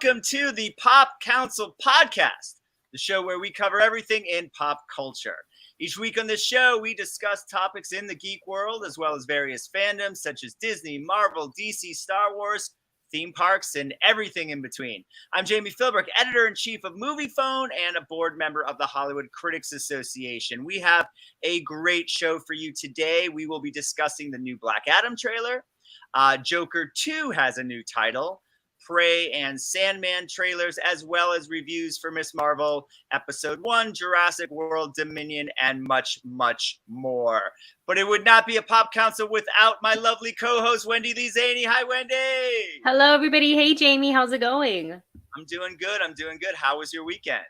welcome to the Pop Council Podcast, the show where we cover everything in pop culture. Each week on this show, we discuss topics in the geek world, as well as various fandoms such as Disney, Marvel, DC, Star Wars, theme parks, and everything in between. I'm Jami, Philbrick, editor-in-chief of Movie Phone and a board member of the Hollywood Critics Association. We have a great show for you today. We will be discussing the new Black Adam trailer. Joker 2 has a new title. Prey and Sandman trailers, as well as reviews for Ms. Marvel, Episode 1, Jurassic World Dominion, and much, much more. But it would not be a Pop Council without my lovely co-host, Wendy Lee. Hi, Wendy. Hello, everybody. Hey, Jami. How's it going? I'm doing good. How was your weekend?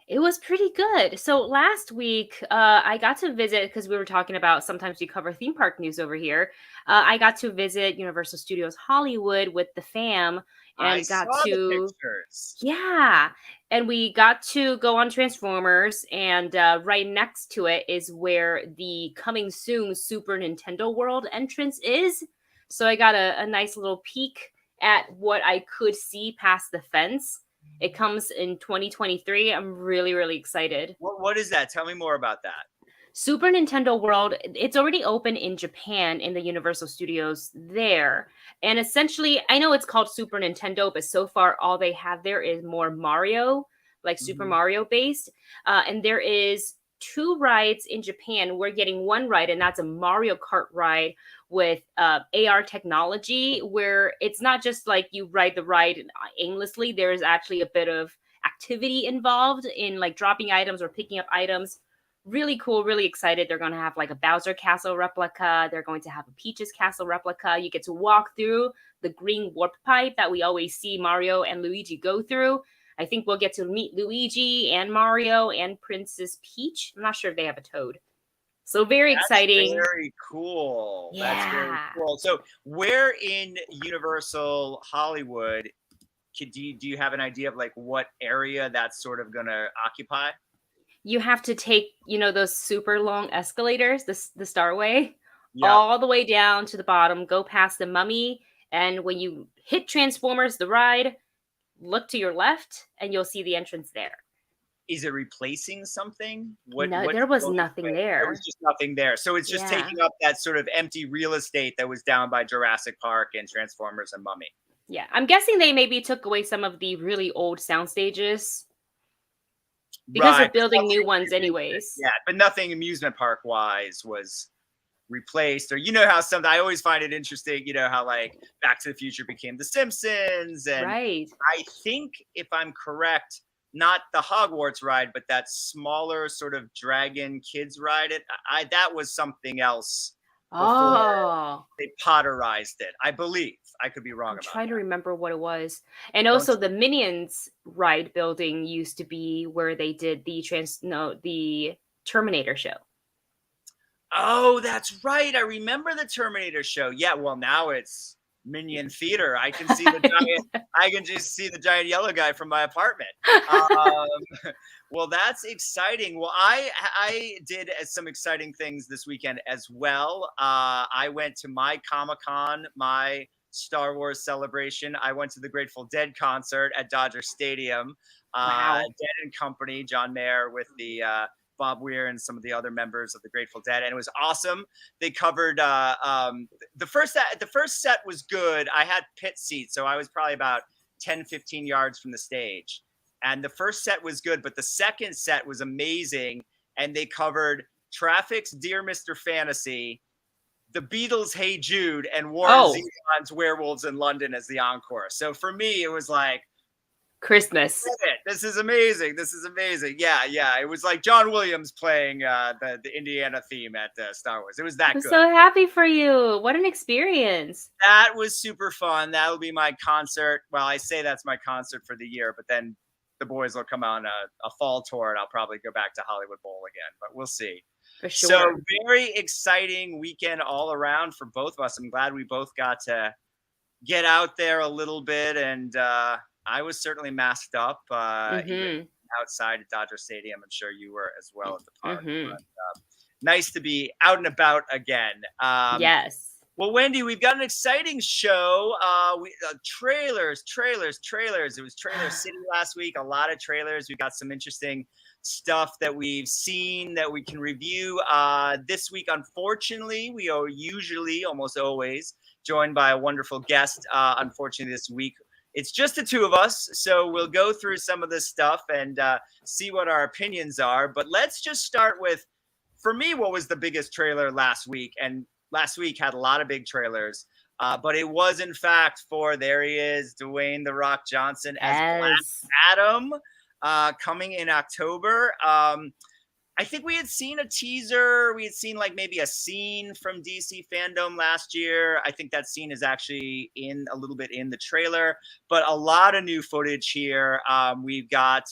It was pretty good. So last week, I got to visit, because we were talking about sometimes we cover theme park news over here. I got to visit Universal Studios Hollywood with the fam. And I saw the pictures. Yeah. And we got to go on Transformers. And right next to it is where the coming soon Super Nintendo World entrance is. So I got a nice little peek at what I could see past the fence. It comes in 2023. I'm really, really excited. What is that? Tell me more about that. Super Nintendo World, it's already open in Japan in the Universal Studios there. And essentially, I know it's called Super Nintendo, but so far all they have there is more Mario, like Super Mario based. And there is 2 rides in Japan. We're getting 1 ride, and that's a Mario Kart ride with AR technology, where it's not just like you ride the ride aimlessly. There's actually a bit of activity involved in like dropping items or picking up items. Really cool, really excited. They're going to have like a Bowser Castle replica. They're going to have a Peach's Castle replica. You get to walk through the green warp pipe that we always see Mario and Luigi go through. I think we'll get to meet Luigi and Mario and Princess Peach. I'm not sure if they have a Toad. So very exciting. Very cool. Yeah. That's very cool. So where in Universal Hollywood do you have an idea of like what area that's sort of going to occupy? You have to take, those super long escalators, the Starway, all the way down to the bottom, go past the Mummy, and when you hit Transformers, the ride, look to your left, and you'll see the entrance there. Is it replacing something? There was nothing there. There was just nothing there. So it's just taking up that sort of empty real estate that was down by Jurassic Park and Transformers and Mummy. Yeah, I'm guessing they maybe took away some of the really old sound stages. Because they're building new ones anyways. Yeah, but nothing amusement park wise was replaced. Or how I always find it interesting, how like Back to the Future became The Simpsons. And right. I think if I'm correct, not the Hogwarts ride, but that smaller sort of dragon kids ride, that was something else. They Potterized it, I believe. I could be wrong about that. I'm trying to remember what it was. And also the Minions ride building used to be where they did the Terminator show. Oh, that's right. I remember the Terminator show. Yeah, well now it's Minion Theater. I can see the giant I can just see the giant yellow guy from my apartment. Well, that's exciting. Well, I did some exciting things this weekend as well. I went to my Comic-Con, my Star Wars celebration. I went to the Grateful Dead concert at Dodger Stadium. Wow. Dead and Company, John Mayer with the Bob Weir and some of the other members of the Grateful Dead, and it was awesome. They covered the first set was good. I had pit seats, so I was probably about 10-15 yards from the stage. And the first set was good, but the second set was amazing. And they covered Traffic's Dear Mr. Fantasy, the Beatles' Hey Jude, and Warren Zevon's Werewolves in London as the encore. So for me, it was like, Christmas. This is amazing. Yeah. It was like John Williams playing the Indiana theme at Star Wars. It was that good. I'm so happy for you. What an experience. That was super fun. That will be my concert. Well, I say that's my concert for the year, but then the boys will come on a fall tour, and I'll probably go back to Hollywood Bowl again, but we'll see. For sure. So very exciting weekend all around for both of us. I'm glad we both got to get out there a little bit, and I was certainly masked up even outside at Dodger Stadium. I'm sure you were as well at the park. But, nice to be out and about again. Yes. Well, Wendy, we've got an exciting show. Trailers. It was Trailer City last week. A lot of trailers. We've got some interesting stuff that we've seen that we can review. This week, unfortunately, we are usually, almost always, joined by a wonderful guest. Unfortunately, this week, it's just the two of us. So we'll go through some of this stuff and see what our opinions are. But let's just start with, for me, what was the biggest trailer last week? And last week had a lot of big trailers, but it was in fact for, there he is, Dwayne "The Rock" Johnson as Black Adam, coming in October. I think we had seen a teaser. We had seen like maybe a scene from DC Fandom last year. I think that scene is actually in a little bit in the trailer, but a lot of new footage here. We've got,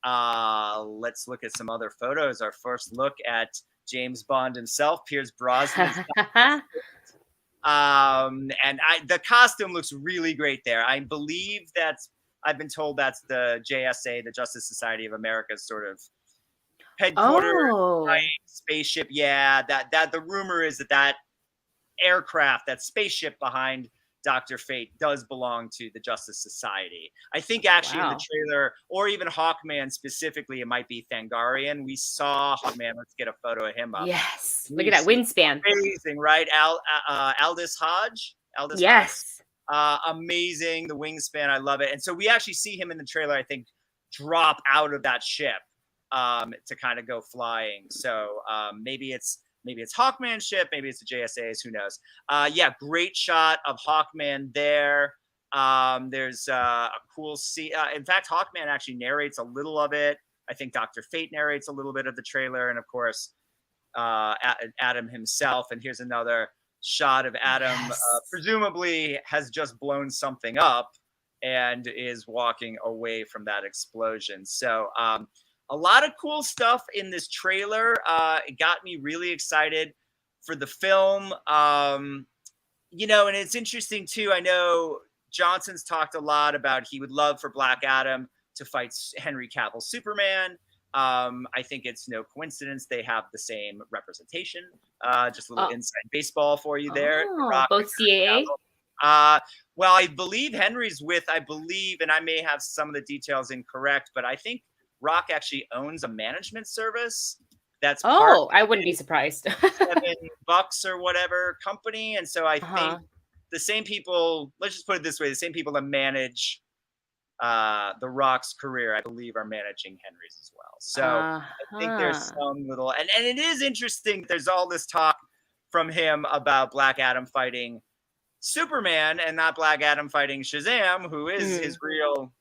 let's look at some other photos. Our first look at James Bond himself, Pierce Brosnan. The costume looks really great there. I believe I've been told that's the JSA, the Justice Society of America's sort of headquarters spaceship. Yeah, that the rumor is that aircraft, that spaceship behind Dr. Fate does belong to the Justice Society. I think actually in the trailer, or even Hawkman specifically, it might be Thangarian. We saw Hawkman. Let's get a photo of him up. Yes. Look at that wingspan. Amazing, right? Aldous Hodge? Yes. Hodge. Amazing. The wingspan. I love it. And so we actually see him in the trailer, I think, drop out of that ship to kind of go flying. So maybe it's Hawkman's ship, maybe it's the JSA's, who knows. Yeah, great shot of Hawkman there. There's a cool scene. In fact, Hawkman actually narrates a little of it. I think Dr. Fate narrates a little bit of the trailer, and of course, Adam himself. And here's another shot of Adam, presumably has just blown something up and is walking away from that explosion. So a lot of cool stuff in this trailer. It got me really excited for the film. And it's interesting too. I know Johnson's talked a lot about he would love for Black Adam to fight Henry Cavill's Superman. I think it's no coincidence they have the same representation. Just a little inside baseball for you there. Both CAA? Well, I believe Henry's with, and I may have some of the details incorrect, but I think Rock actually owns a management service that's I wouldn't be surprised. $7 or whatever company. And so I think the same people, let's just put it this way, the same people that manage the Rock's career, I believe, are managing Henry's as well. So I think there's some little, and it is interesting. There's all this talk from him about Black Adam fighting Superman and not Black Adam fighting Shazam, who is his real,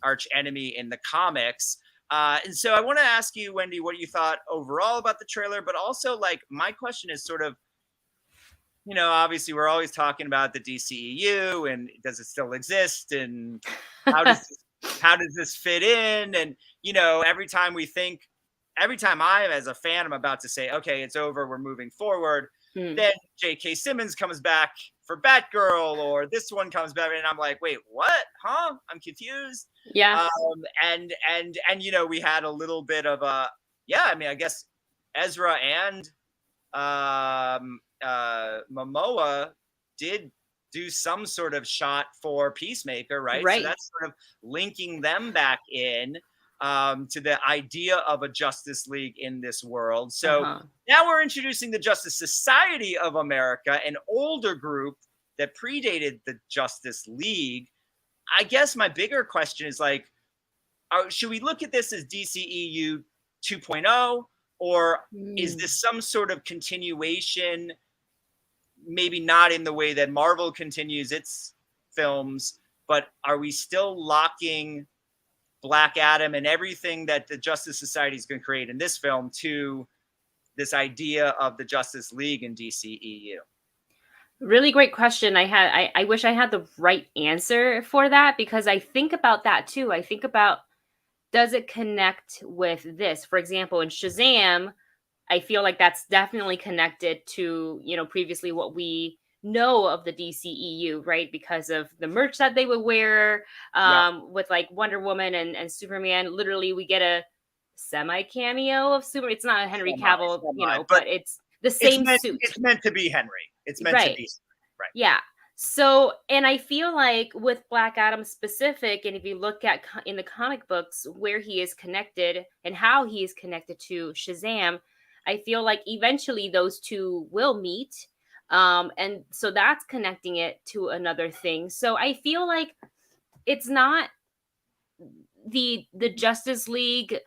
arch enemy in the comics. And so I want to ask you, Wendy, what you thought overall about the trailer, but also like my question is sort of, obviously we're always talking about the DCEU and does it still exist and how does this fit in? And, every time I, as a fan, I'm about to say, okay, it's over, we're moving forward. Then J.K. Simmons comes back for Batgirl, or this one comes back, and I'm like, wait, what? Huh? I'm confused. Yeah. And we had a little bit of a, I guess Ezra and Momoa did do some sort of shot for Peacemaker, right? So that's sort of linking them back in to the idea of a Justice League in this world. So now we're introducing the Justice Society of America, an older group that predated the Justice League. I guess my bigger question is like, should we look at this as DCEU 2.0, or is this some sort of continuation, maybe not in the way that Marvel continues its films, but are we still locking Black Adam and everything that the Justice Society is going to create in this film to this idea of the Justice League in DCEU? Really great question. I wish I had the right answer for that, because I think about that too. I think about, does it connect with this? For example, in Shazam, I feel like that's definitely connected to, previously what we know of the DCEU, right? Because of the merch that they would wear with like Wonder Woman and Superman. Literally, we get a semi cameo of Superman. It's not a Henry Cavill, but it's the same meant, suit. It's meant to be Henry. It's meant to be right. Yeah. So, and I feel like with Black Adam specific, and if you look at in the comic books where he is connected and how he is connected to Shazam, I feel like eventually those two will meet. And so that's connecting it to another thing. So I feel like it's not the Justice League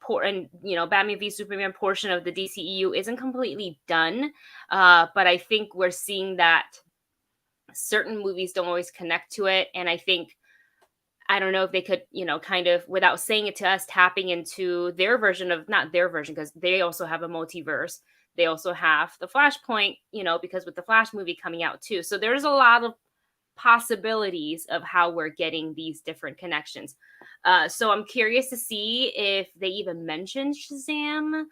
and Batman v Superman portion of the DCEU isn't completely done. But I think we're seeing that certain movies don't always connect to it. And I think, I don't know if they could, kind of, without saying it to us, tapping into their version of, not their version, because they also have a multiverse. They also have the Flashpoint, because with the Flash movie coming out too. So there's a lot of possibilities of how we're getting these different connections. So I'm curious to see if they even mentioned Shazam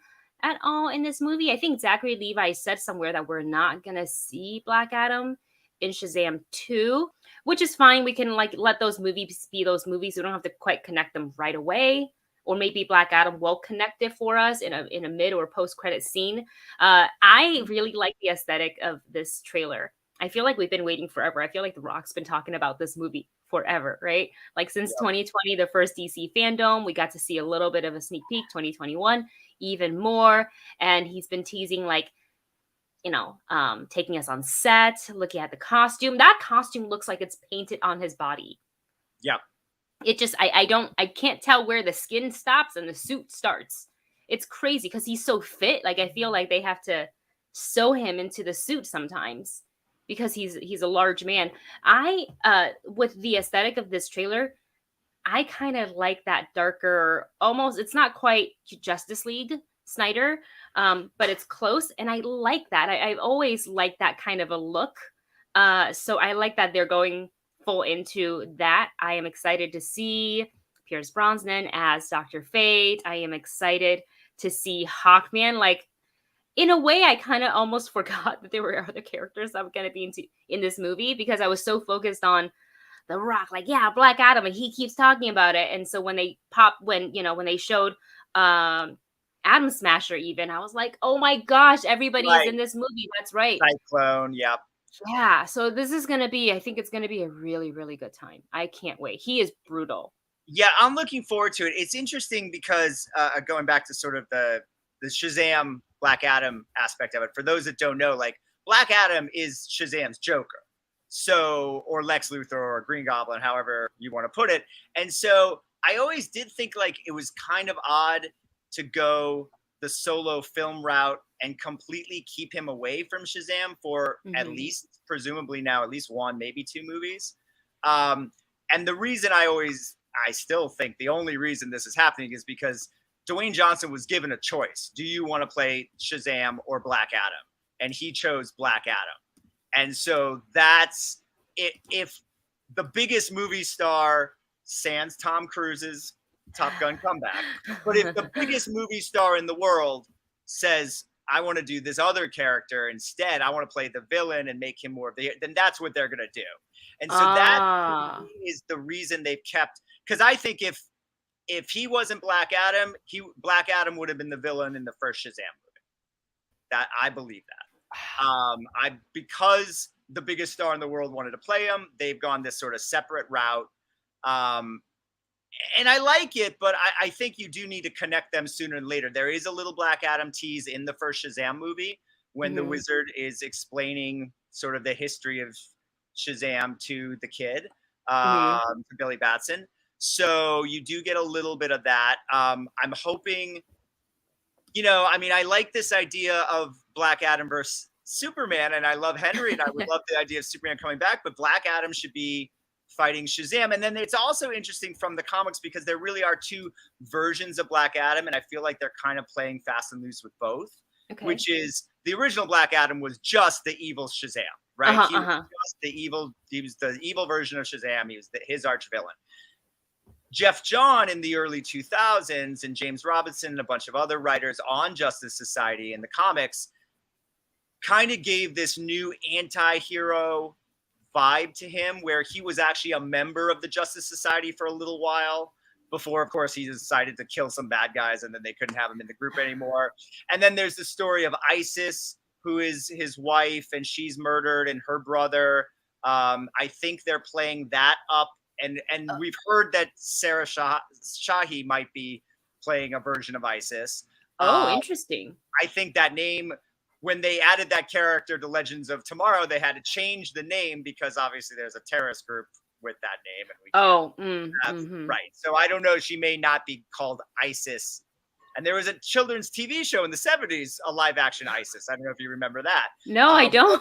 at all in this movie. I think Zachary Levi said somewhere that we're not going to see Black Adam in Shazam 2, which is fine. We can let those movies be those movies. We don't have to quite connect them right away. Or maybe Black Adam will connect it for us in a mid or post-credit scene. I really like the aesthetic of this trailer. I feel like we've been waiting forever. I feel like The Rock's been talking about this movie forever, right? Like since 2020, the first DC fandom, we got to see a little bit of a sneak peek. 2021, even more. And he's been teasing taking us on set, looking at the costume. That costume looks like it's painted on his body. Yeah. It just, I can't tell where the skin stops and the suit starts. It's crazy because he's so fit. Like, I feel like they have to sew him into the suit sometimes because he's a large man. With the aesthetic of this trailer, I kind of like that darker, almost, it's not quite Justice League Snyder, but it's close, and I like that. I've always liked that kind of a look. So I like that they're going full into that. I am excited to see Pierce Brosnan as Dr. Fate. I am excited to see Hawkman. Like, in a way, I kind of almost forgot that there were other characters that were going to be in this movie because I was so focused on The Rock. Like, yeah, Black Adam, and he keeps talking about it. And so when they showed Atom Smasher, even, I was like, oh my gosh, everybody is in this movie. That's right. Cyclone, yep. Yeah, so this is going to be, I think it's going to be a really, really good time. I can't wait. He is brutal. Yeah, I'm looking forward to it. It's interesting because going back to sort of the Shazam Black Adam aspect of it, for those that don't know, like, Black Adam is Shazam's Joker. So, or Lex Luthor or Green Goblin, however you want to put it. And so I always did think like it was kind of odd to go the solo film route and completely keep him away from Shazam for at least, presumably now, at least one, maybe two movies. And the reason I still think the only reason this is happening is because Dwayne Johnson was given a choice. Do you want to play Shazam or Black Adam? And he chose Black Adam. And so that's it. If the biggest movie star, sans Tom Cruise's Top Gun comeback, but if the biggest movie star in the world says, I want to do this other character instead, I want to play the villain and make him more of the, then that's what they're going to do. And so that is the reason they've kept, because I think if he wasn't Black Adam, Black Adam would have been the villain in the first Shazam movie. That I believe that. Because the biggest star in the world wanted to play him, they've gone this sort of separate route. And I like it, but I think you do need to connect them sooner than later. There is a little Black Adam tease in the first Shazam movie when the wizard is explaining sort of the history of Shazam to the kid, to Billy Batson. So you do get a little bit of that. I'm hoping, I like this idea of Black Adam versus Superman, and I love Henry, and I would love the idea of Superman coming back, but Black Adam should be fighting Shazam. And then it's also interesting from the comics because there really are two versions of Black Adam, and I feel like they're kind of playing fast and loose with both, which is the original Black Adam was just the evil Shazam, right? He was just he was the evil version of Shazam. He was his arch villain. Jeff John in the early 2000s and James Robinson and a bunch of other writers on Justice Society in the comics kind of gave this new anti-hero vibe to him where he was actually a member of the Justice Society for a little while before, of course, he decided to kill some bad guys and then they couldn't have him in the group anymore. And then there's the story of ISIS who is his wife, and she's murdered, and her brother. I think they're playing that up, and we've heard that Sarah Shahi might be playing a version of Isis. Interesting. I think that name, when they added that character to Legends of Tomorrow, they had to change the name because obviously there's a terrorist group with that name, and we can't right. So I don't know. She may not be called Isis. And there was a children's TV show in the 70s, a live action Isis. I don't know if you remember that. No, I don't.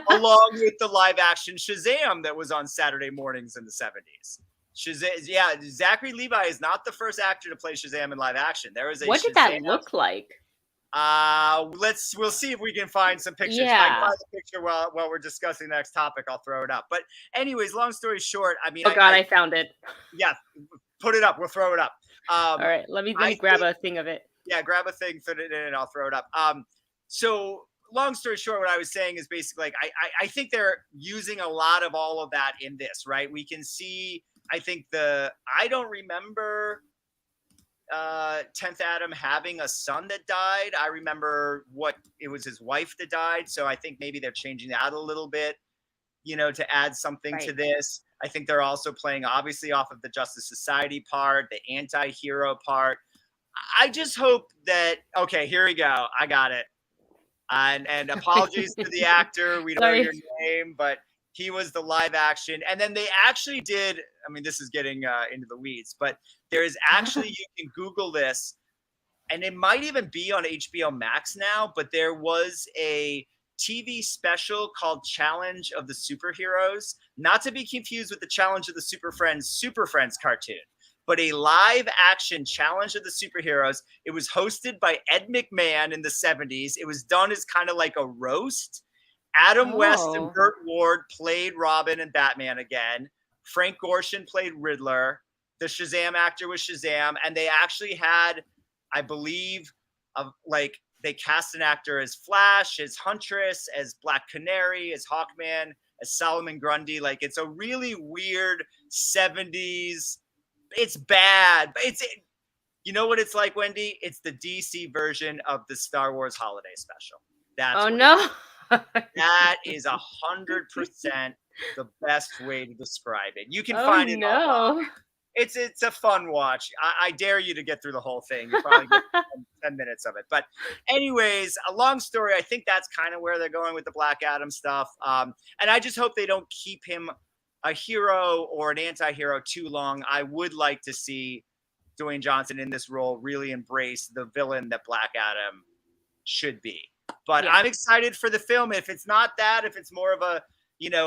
Along with the live action Shazam that was on Saturday mornings in the 70s. Shazam, yeah, Zachary Levi is not the first actor to play Shazam in live action. There is a What did that look like? We'll see if we can find some pictures. Yeah. If I find the picture while we're discussing the next topic, I'll throw it up. But anyways, long story short, I mean, I found it. Yeah, put it up. We'll throw it up. All right, let me grab a thing of it. Yeah, grab a thing, put it in, and I'll throw it up. So long story short, what I was saying is basically like I think they're using a lot of all of that in this, right? We can see, I think I don't remember 10th Adam having a son that died. I remember it was his wife that died. So I think maybe they're changing that a little bit, to add something to this. I think they're also playing obviously off of the Justice Society part, the anti-hero part. I just hope that, okay, here we go. I got it. And apologies to the actor. We don't know your name, but he was the live action. And then they actually did, I mean, this is getting into the weeds, but there is actually, you can Google this, and it might even be on HBO Max now, but there was a TV special called Challenge of the Superheroes, not to be confused with the Challenge of the Super Friends cartoon, but a live action Challenge of the Superheroes. It was hosted by Ed McMahon in the 70s. It was done as kind of like a roast. Adam West and Burt Ward played Robin and Batman again. Frank Gorshin played Riddler. The Shazam actor was Shazam. And they actually had, I believe, they cast an actor as Flash, as Huntress, as Black Canary, as Hawkman, as Solomon Grundy. Like, it's a really weird 70s. It's bad, but you know what it's like, Wendy? It's the DC version of the Star Wars holiday special. That's no. That is 100% the best way to describe it. You can find it online. It's a fun watch. I dare you to get through the whole thing. You probably get 10 minutes of it. But anyways, a long story. I think that's kind of where they're going with the Black Adam stuff. And I just hope they don't keep him a hero or an anti-hero too long. I would like to see Dwayne Johnson in this role really embrace the villain that Black Adam should be. But I'm excited for the film. If it's not that, if it's more of a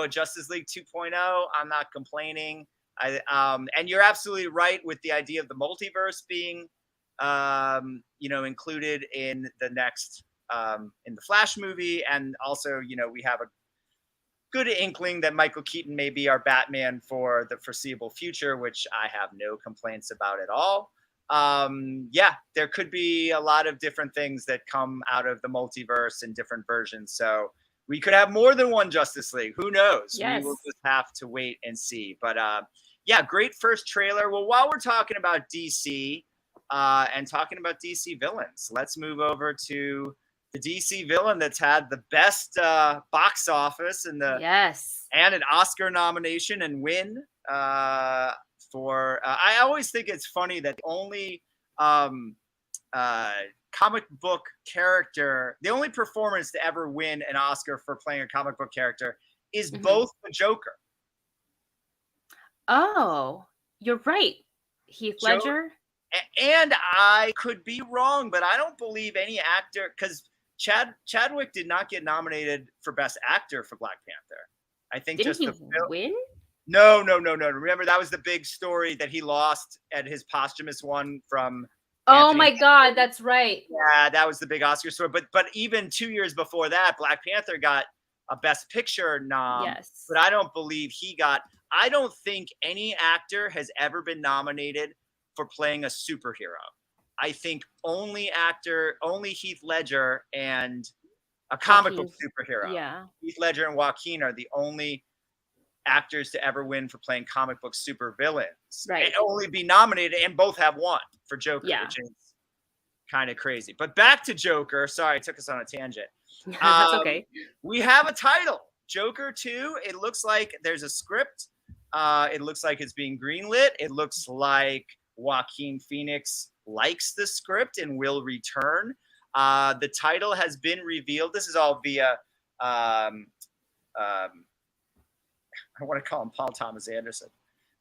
Justice League 2.0, I'm not complaining. And you're absolutely right with the idea of the multiverse being, included in the next, in the Flash movie. And also, we have a good inkling that Michael Keaton may be our Batman for the foreseeable future, which I have no complaints about at all. There could be a lot of different things that come out of the multiverse in different versions. So we could have more than one Justice League. Who knows? Yes. We will just have to wait and see. But great first trailer. Well, while we're talking about DC and talking about DC villains, let's move over to the DC villain that's had the best box office and and an Oscar nomination and win for. I always think it's funny that the only comic book character, the only performance to ever win an Oscar for playing a comic book character is both the Joker. Oh, you're right. Heath Ledger. And I could be wrong, but I don't believe any actor, because Chadwick did not get nominated for Best Actor for Black Panther. I think Didn't he win? No. Remember, that was the big story that he lost at his posthumous one from. Oh my God, that's right. Yeah, that was the big Oscar story. But even 2 years before that, Black Panther got a Best Picture nom. Yes. But I don't believe he got. I don't think any actor has ever been nominated for playing a superhero. I think only Heath Ledger and a comic book superhero. Yeah. Heath Ledger and Joaquin are the only actors to ever win for playing comic book supervillains. Right. And only be nominated, and both have won for Joker, which is kind of crazy. But back to Joker. Sorry, I took us on a tangent. That's okay. We have a title, Joker 2. It looks like there's a script. It looks like it's being greenlit. It looks like Joaquin Phoenix likes the script and will return. The title has been revealed. This is all via, I want to call him Paul Thomas Anderson.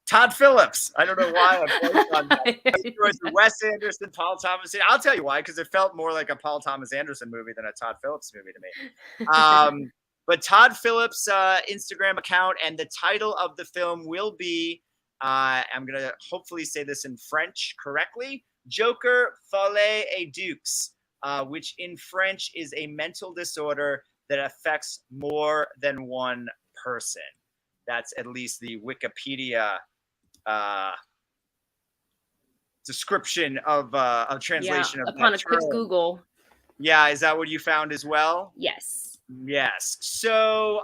Todd Phillips. I don't know why I'm on that. It was Wes Anderson, Paul Thomas. I'll tell you why, because it felt more like a Paul Thomas Anderson movie than a Todd Phillips movie to me. But Todd Phillips' Instagram account, and the title of the film will be, I'm going to hopefully say this in French correctly, Joker, Folie et Deux, which in French is a mental disorder that affects more than one person. That's at least the Wikipedia description of translation of upon that a quick term. Google. Yeah, is that what you found as well? Yes. Yes. So,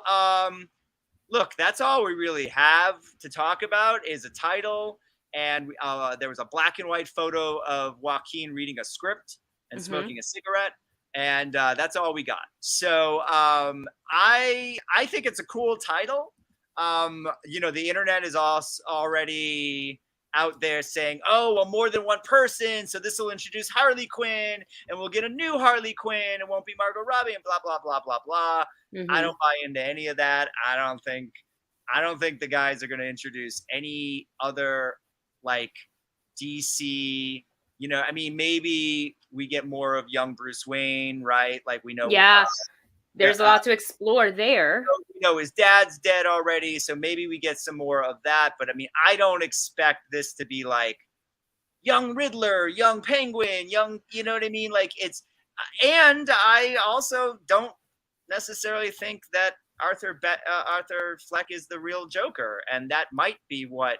look, that's all we really have to talk about is a title, and there was a black and white photo of Joaquin reading a script and smoking a cigarette, and that's all we got. So, I think it's a cool title. The internet is already out there saying, oh, well, more than one person, so this will introduce Harley Quinn, and we'll get a new Harley Quinn, it won't be Margot Robbie, and blah, blah, blah, blah, blah. I don't buy into any of that. I don't think the guys are going to introduce any other, like, DC, maybe we get more of young Bruce Wayne, right? Like, we know. Yeah. There's a lot to explore there. His dad's dead already, so maybe we get some more of that. But I don't expect this to be like young Riddler, young Penguin, young, you know what I mean? Like and I also don't necessarily think that Arthur Fleck is the real Joker, and that might be what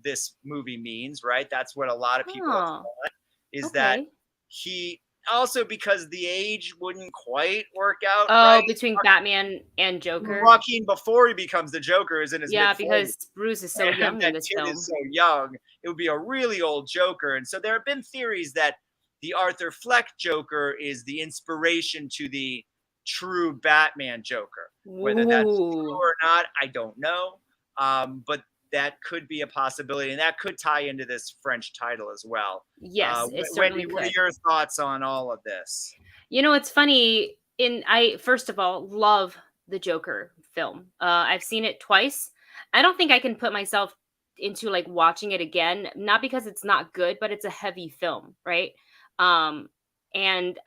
this movie means, right? That's what a lot of people have thought, is that he. Also, because the age wouldn't quite work out. Oh, right? Between Batman and Joker. Joaquin, before he becomes the Joker, is in his mid-40s. Because Bruce is so young in this film. Is so young, it would be a really old Joker. And so there have been theories that the Arthur Fleck Joker is the inspiration to the true Batman Joker. Whether that's true or not, I don't know. But that could be a possibility, and that could tie into this French title as well. Yes, it certainly Wendy, what are your thoughts on all of this? It's funny. I first of all love the Joker film. I've seen it twice. I don't think I can put myself into like watching it again, not because it's not good, but it's a heavy film, right? And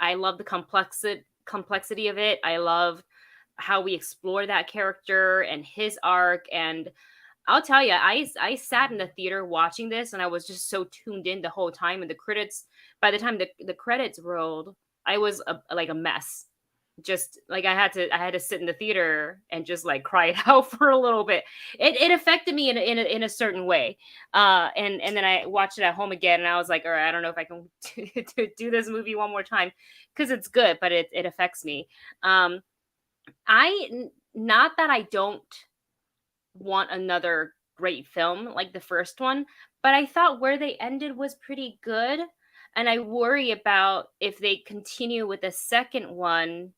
I love the complexity of it. I love how we explore that character and his arc. And I'll tell you, I sat in the theater watching this, and I was just so tuned in the whole time. And by the time the credits rolled, I was like a mess. Just like I had to sit in the theater and just like cry it out for a little bit. It affected me in a certain way. And then I watched it at home again, and I was like, all right, I don't know if I can do this movie one more time, because it's good, but it affects me. Not that I don't want another great film like the first one, but I thought where they ended was pretty good, and I worry about if they continue with the second one,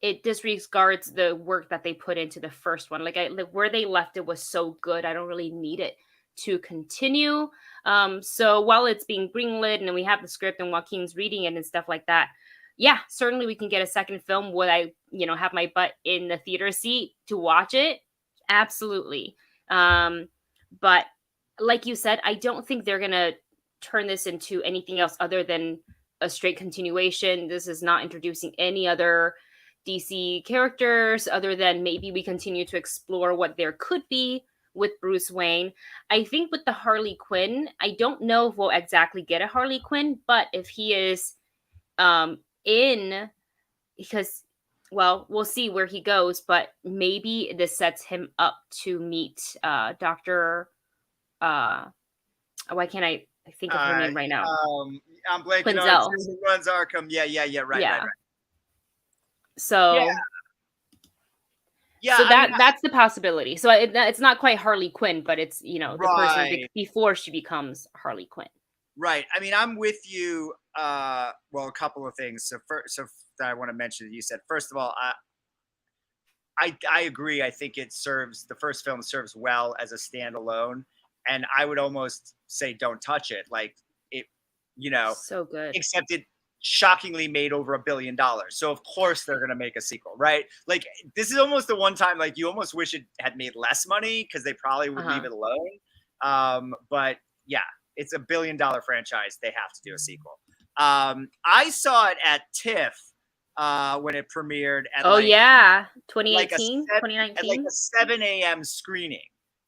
it disregards the work that they put into the first one. Like where they left it was so good, I don't really need it to continue. So while it's being greenlit and we have the script and Joaquin's reading it and stuff like that, yeah, certainly we can get a second film. Would I, have my butt in the theater seat to watch it? Absolutely. But like you said, I don't think they're going to turn this into anything else other than a straight continuation. This is not introducing any other DC characters other than maybe we continue to explore what there could be with Bruce Wayne. I think with the Harley Quinn, I don't know if we'll exactly get a Harley Quinn, but if he is because we'll see where he goes, but maybe this sets him up to meet Dr. Why can't I think of her name right now? I'm blanking on who runs Arkham. Yeah, right. So so that's the possibility. So it's not quite Harley Quinn, but it's the person before she becomes Harley Quinn. Right. I mean, I'm with you. Well, a couple of things. So that I want to mention that you said. First of all, I agree. I think the first film serves well as a standalone, and I would almost say don't touch it. Like it, So good. except it shockingly made over $1 billion. So of course they're gonna make a sequel, right? Like this is almost the one time like you almost wish it had made less money because they probably would leave it alone. But yeah, it's $1 billion franchise. They have to do a sequel. I saw it at TIFF when it premiered at 2018, at 2019. like a 7 a.m. screening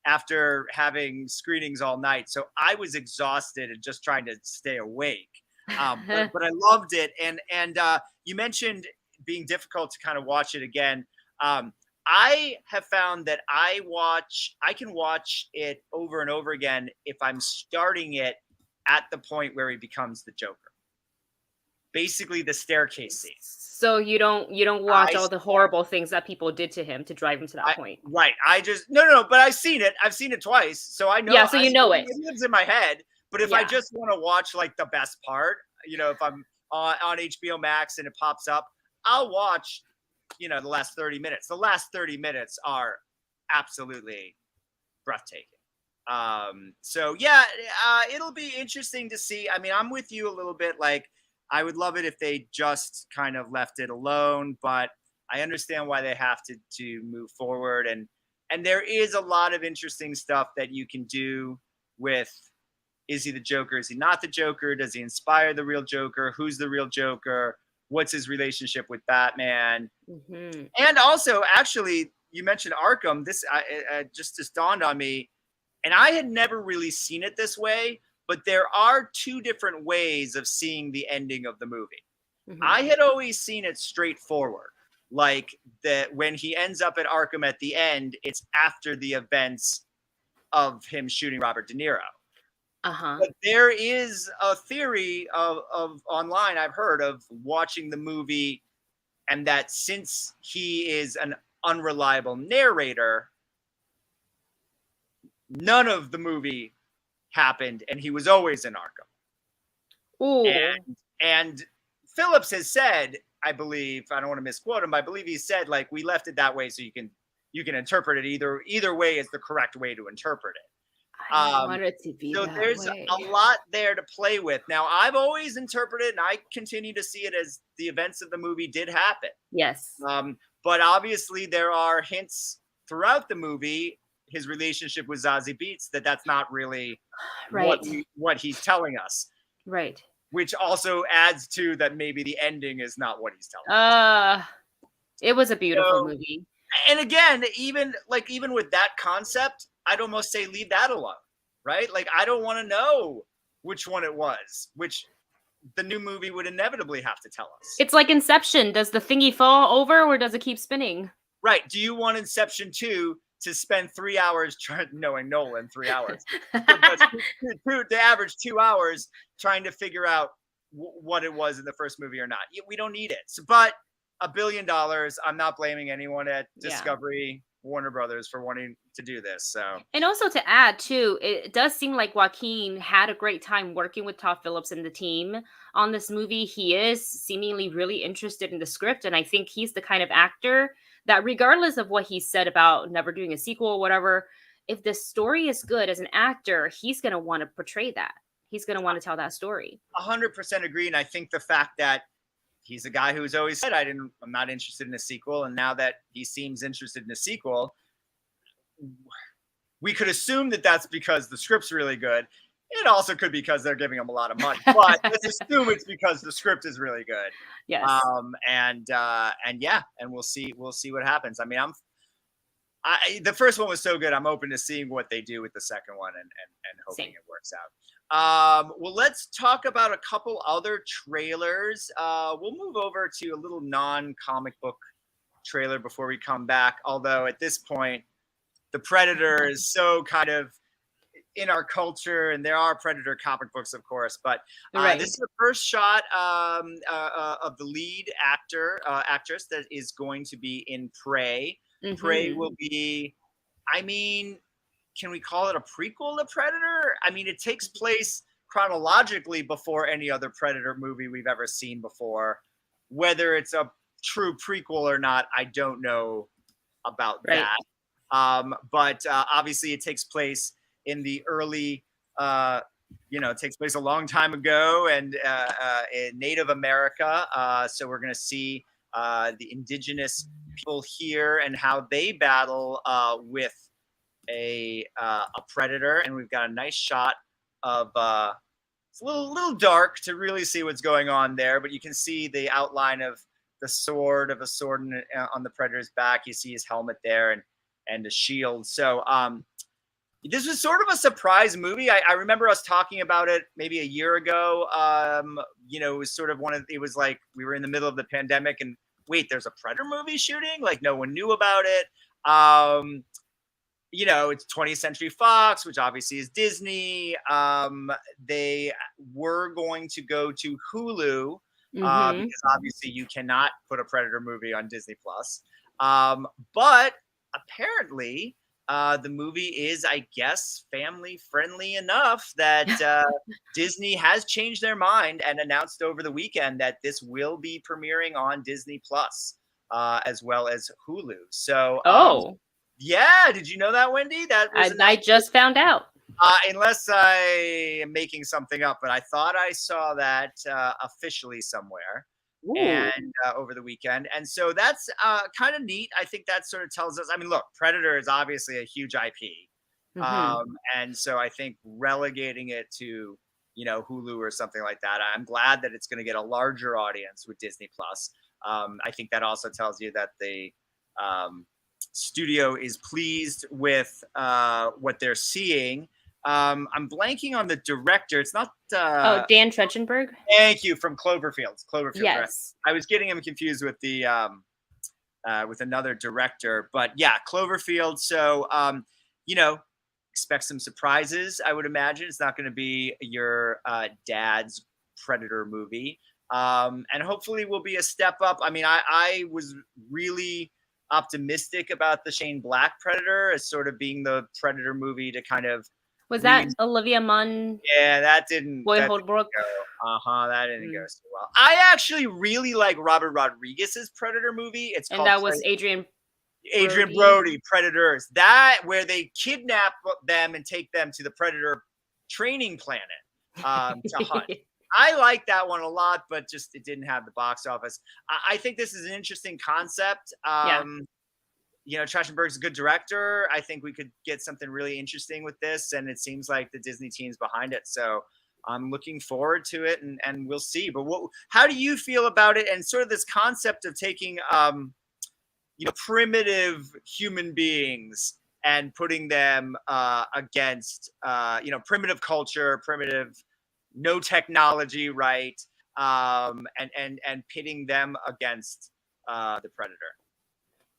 after having screenings all night. So I was exhausted and just trying to stay awake. But I loved it. And you mentioned being difficult to kind of watch it again. I have found that I can watch it over and over again if I'm starting it at the point where he becomes the Joker. Basically the staircase scene. So you don't watch all the horrible things that people did to him to drive him to that point. Right. I just no, but I've seen it. I've seen it twice. So I know. Yeah, so you know it. It lives in my head. But if I just want to watch like the best part, if I'm on HBO Max and it pops up, I'll watch, the last 30 minutes. The last 30 minutes are absolutely breathtaking. So yeah, it'll be interesting to see. I mean, I'm with you a little bit. Like, I would love it if they just kind of left it alone, but I understand why they have to move forward. And there is a lot of interesting stuff that you can do with, is he the Joker? Is he not the Joker? Does he inspire the real Joker? Who's the real Joker? What's his relationship with Batman? Mm-hmm. And also, actually, you mentioned Arkham. This just dawned on me, and I had never really seen it this way, but there are two different ways of seeing the ending of the movie. Mm-hmm. I had always seen it straightforward, like that when he ends up at Arkham at the end, it's after the events of him shooting Robert De Niro. But there is a theory of online I've heard of watching the movie, and that since he is an unreliable narrator, none of the movie happened, and he was always in Arkham. Ooh. And Phillips has said, I believe, I don't want to misquote him, but I believe he said, like, we left it that way so you can interpret it either way is the correct way to interpret it. I want it to be so that there's way. A lot there to play with. Now, I've always interpreted, and I continue to see it as the events of the movie did happen. Yes. But obviously there are hints throughout the movie, his relationship with Zazie Beetz, that's not really what he's telling us. Right. Which also adds to that maybe the ending is not what he's telling us. It was a beautiful movie. And again, even with that concept, I'd almost say leave that alone, right? Like, I don't want to know which one it was, which the new movie would inevitably have to tell us. It's like Inception. Does the thingy fall over or does it keep spinning? Right. Do you want Inception 2 to spend 3 hours knowing Nolan 3 hours? The average 2 hours trying to figure out what it was in the first movie or not. We don't need it. But $1 billion, I'm not blaming anyone at Discovery, Warner Brothers for wanting to do this. So, and also to add too, it does seem like Joaquin had a great time working with Todd Phillips and the team on this movie. He is seemingly really interested in the script, and I think he's the kind of actor that, regardless of what he said about never doing a sequel or whatever, if the story is good as an actor, he's going to want to portray that. He's going to want to tell that story. 100% agree. And I think the fact that he's a guy who's always said, I'm not interested in a sequel. And now that he seems interested in a sequel, we could assume that that's because the script's really good. It also could be because they're giving him a lot of money, but let's assume it's because the script is really good. Yes. And we'll see what happens. I mean, the first one was so good. I'm open to seeing what they do with the second one and hoping it works out. Well, let's talk about a couple other trailers. We'll move over to a little non-comic book trailer before we come back. Although at this point, the Predator is so kind of in our culture, and there are Predator comic books, of course, but this is the first shot of the lead actress that is going to be in Prey. Mm-hmm. Prey will be, I mean, can we call it a prequel to Predator? I mean, it takes place chronologically before any other Predator movie we've ever seen before. Whether it's a true prequel or not, I don't know about Right. that. But obviously it takes place in the early, it takes place a long time ago and in Native America. So we're going to see the indigenous people here and how they battle with a predator. And we've got a nice shot of it's a little dark to really see what's going on there, but you can see the outline of the sword on the predator's back. You see his helmet there and a shield. So this was sort of a surprise movie. I remember us talking about it maybe a year ago. It was sort of it was like we were in the middle of the pandemic and wait, there's a Predator movie shooting? Like no one knew about it. It's 20th Century Fox, which obviously is Disney. They were going to go to Hulu because obviously you cannot put a Predator movie on Disney Plus. But apparently the movie is, I guess, family friendly enough that Disney has changed their mind and announced over the weekend that this will be premiering on Disney Plus as well as Hulu. So, yeah, did you know that, Wendy? That was I just found out. Unless I am making something up, but I thought I saw that officially somewhere. Ooh. And over the weekend. And so that's kind of neat. I think that sort of tells us, I mean, look, Predator is obviously a huge IP. And so I think relegating it to, Hulu or something like that, I'm glad that it's going to get a larger audience with Disney Plus. I think that also tells you that the studio is pleased with what they're seeing. I'm blanking on the director. It's not Dan Trachtenberg. Thank you, from Cloverfield. Yes. Right? I was getting him confused with the with another director, but yeah, Cloverfield. So expect some surprises. I would imagine it's not going to be your dad's Predator movie, and hopefully will be a step up. I mean, I was really optimistic about the Shane Black Predator as sort of being the Predator movie to kind of. Was that Olivia Munn? Yeah, that didn't. Boyhood Brooke. That didn't go so well. I actually really like Robert Rodriguez's Predator movie. It's called. And that was Adrian Brody, Predators. That where they kidnap them and take them to the Predator training planet to hunt. I like that one a lot, but just it didn't have the box office. I think this is an interesting concept. Trachtenberg's a good director. I think we could get something really interesting with this, and it seems like the Disney team's behind it. So I'm looking forward to it, and we'll see. But how do you feel about it, and sort of this concept of taking, primitive human beings and putting them against, primitive culture, primitive, no technology, right, and pitting them against the Predator.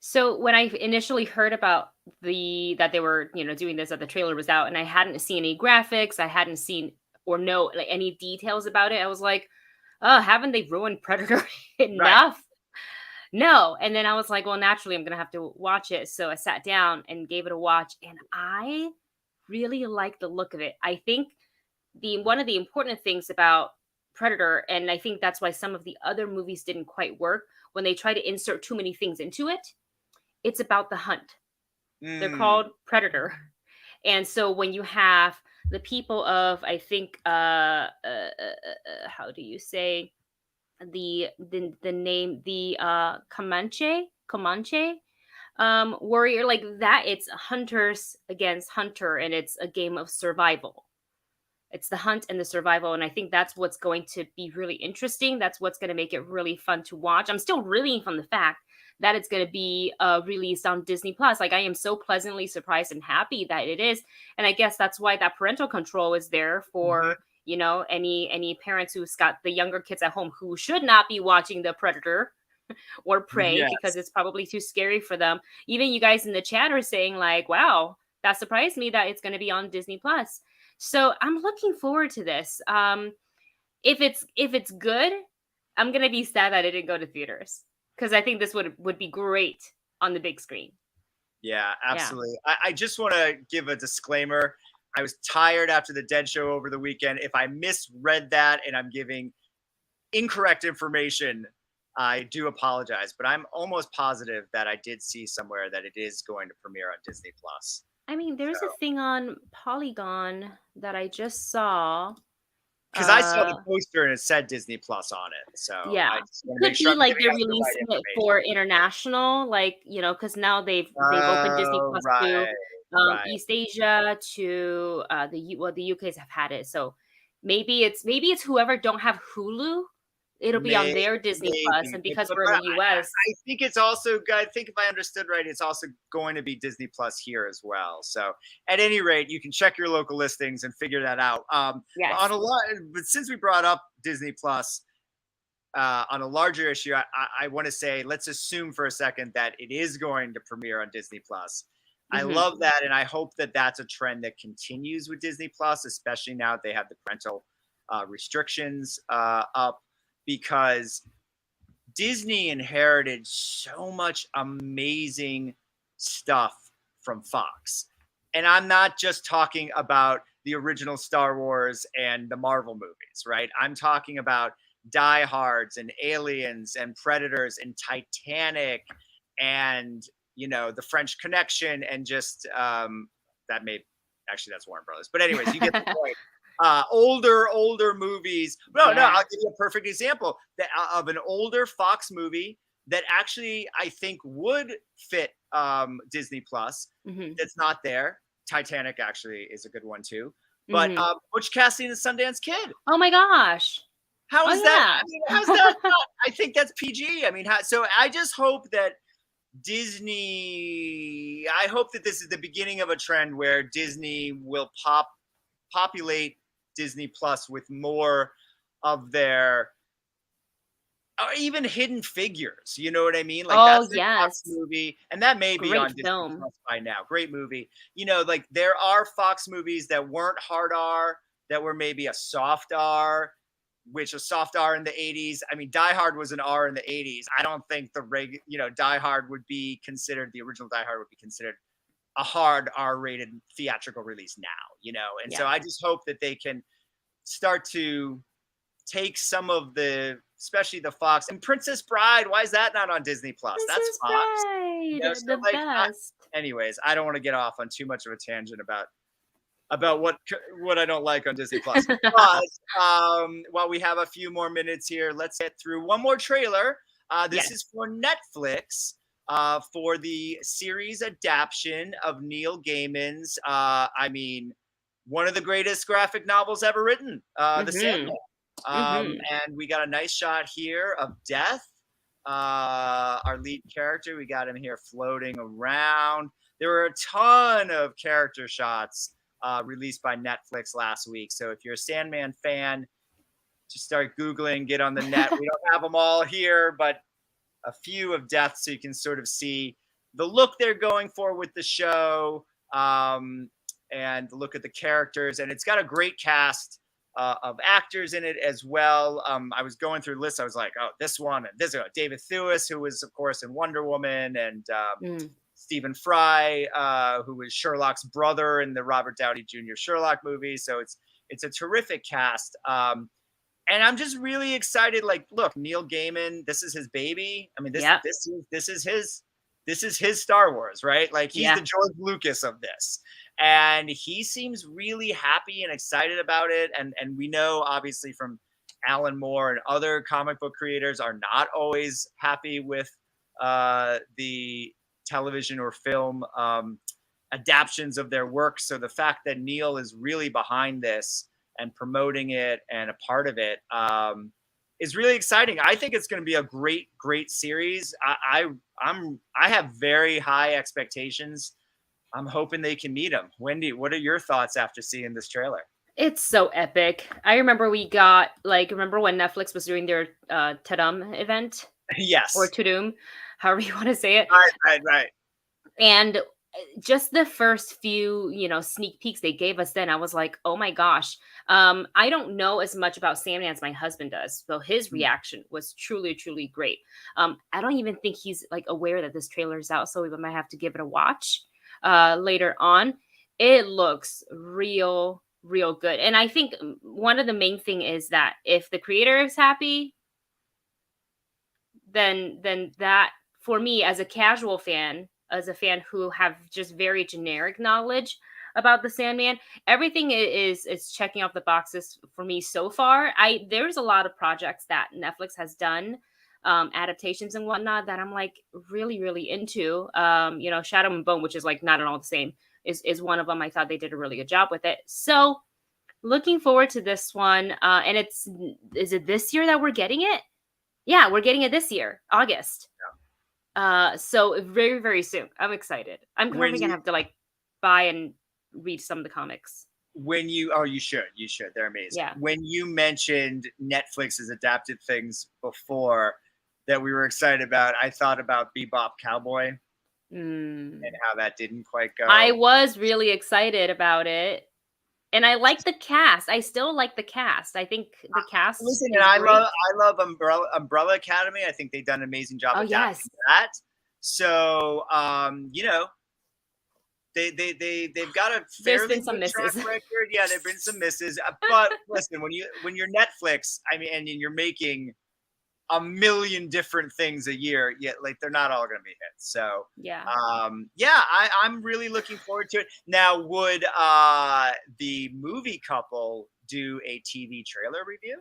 So when I initially heard about that they were, doing this, that the trailer was out, and I hadn't seen any graphics, I hadn't seen or know any details about it, I was like, oh, haven't they ruined Predator enough? Right. No. And then I was like, well, naturally, I'm going to have to watch it. So I sat down and gave it a watch, and I really like the look of it. I think one of the important things about Predator, and I think that's why some of the other movies didn't quite work, when they try to insert too many things into it, it's about the hunt. They're called Predator. And so when you have the people of, I think, how do you say the name, the Comanche warrior, like that, it's hunters against hunter, and it's a game of survival. It's the hunt and the survival. And I think that's what's going to be really interesting. That's what's going to make it really fun to watch. I'm still reeling from the fact that it's going to be released on Disney Plus. Like, I am so pleasantly surprised and happy that it is. And I guess that's why that parental control is there for, any parents who's got the younger kids at home who should not be watching the Predator or Prey, because it's probably too scary for them. Even you guys in the chat are saying like, wow, that surprised me that it's going to be on Disney Plus. So I'm looking forward to this. If it's good, I'm going to be sad that it didn't go to theaters, because I think this would be great on the big screen. Yeah, absolutely. Yeah. I just want to give a disclaimer. I was tired after the Dead show over the weekend. If I misread that and I'm giving incorrect information, I do apologize, but I'm almost positive that I did see somewhere that it is going to premiere on Disney Plus. I mean, there's a thing on Polygon that I just saw. Because I saw the poster and it said Disney Plus on it. So Yeah, I just want to could make sure be I'm like giving they're out the right releasing it information. for international, like, you know, because now they've opened Disney Plus to Right. East Asia, to the UKs have had it, so maybe it's whoever don't have Hulu, it'll be on their Disney Plus, and because we're in the US, I think it's also, I think if I understood right, it's also going to be Disney Plus here as well. So at any rate, you can check your local listings and figure that out. yes. But since we brought up Disney Plus, on a larger issue, I want to say, let's assume for a second that it is going to premiere on Disney Plus. I love that, and I hope that that's a trend that continues with Disney Plus, especially now that they have the parental restrictions up, because Disney inherited so much amazing stuff from Fox. And I'm not just talking about the original Star Wars and the Marvel movies, right? I'm talking about Die Hards and Aliens and Predators and Titanic and, you know, The French Connection, and just that's Warner Brothers. But anyways, you get the point. Older movies. No, I'll give you a perfect example of an older Fox movie that actually I think would fit Disney Plus. That's not there. Titanic actually is a good one too. But Butch Cassidy and the Sundance Kid. Oh my gosh. How is that? I mean, how's that not? I think that's PG. I mean, so I just hope that Disney, I hope that this is the beginning of a trend where Disney will populate Disney Plus with more of their, or even hidden figures. You know what I mean? Like, that's the Fox movie, and that may be on Disney Plus by now. Great movie. You know, like, there are Fox movies that weren't hard R, that were maybe a soft R, which a soft R in the 80s. I mean, Die Hard was an R in the 80s. I don't think Die Hard would be considered, the original Die Hard would be considered a hard R-rated theatrical release now, you know? And so I just hope that they can start to take some of the, especially the Fox, and Princess Bride. Why is that not on Disney Plus? That's Fox. Bride, you know, so best. Anyways, I don't want to get off on too much of a tangent about what I don't like on Disney Plus. But while we have a few more minutes here, let's get through one more trailer. This is for Netflix, for the series adaptation of Neil Gaiman's, one of the greatest graphic novels ever written, The Sandman. And we got a nice shot here of Death, our lead character. We got him here floating around. There were a ton of character shots released by Netflix last week. So if you're a Sandman fan, just start Googling, get on the net. We don't have them all here, but a few of Death, so you can sort of see the look they're going for with the show, and look at the characters. And it's got a great cast of actors in it as well. I was going through lists. I was like, oh, this one, and this one. David Thewlis, who was, of course, in Wonder Woman, and Stephen Fry, who was Sherlock's brother in the Robert Downey Jr. Sherlock movie. So it's a terrific cast. And I'm just really excited. Like, look, Neil Gaiman, this is his baby. I mean, this is his Star Wars, right? Like, he's the George Lucas of this. And he seems really happy and excited about it. And we know, obviously, from Alan Moore and other comic book creators are not always happy with the television or film adaptions of their work. So the fact that Neil is really behind this and promoting it and a part of it is really exciting. I think it's going to be a great series. I have very high expectations. I'm hoping they can meet them. Wendy, what are your thoughts after seeing this trailer? It's so epic. I remember remember when Netflix was doing their Tudum event? Yes. Or Tudum, however you want to say it. Right. And just the first few, sneak peeks they gave us then, I was like, oh my gosh. I don't know as much about Sandman as my husband does. So his reaction was truly, truly great. I don't even think he's aware that this trailer is out. So we might have to give it a watch later on. it looks real good. And I think one of the main thing is that if the creator is happy, then that, for me as a casual fan, as a fan who have just very generic knowledge about the Sandman, everything is checking off the boxes for me so far. There's a lot of projects that Netflix has done, adaptations and whatnot, that I'm like really into. Shadow and Bone, which is like not at all the same, is one of them. I thought they did a really good job with it. So looking forward to this one. And is it this year that we're getting it? Yeah, we're getting it this year, August. So very, very soon. I'm excited. I'm probably gonna have to like buy and read some of the comics. You should. They're amazing. Yeah. When you mentioned Netflix has adapted things before that we were excited about, I thought about Bebop Cowboy and how that didn't quite go. I was really excited about it. And I like the cast. I still like the cast. I think the cast. Listen, and I love Umbrella Academy. I think they've done an amazing job adapting that. So, they've got a fairly good track record. Yeah, there've been some misses. But listen, when you're Netflix, I mean, and you're making a million different things a year, yet like they're not all going to be hits. So I'm really looking forward to it. Now, would the movie couple do a TV trailer review?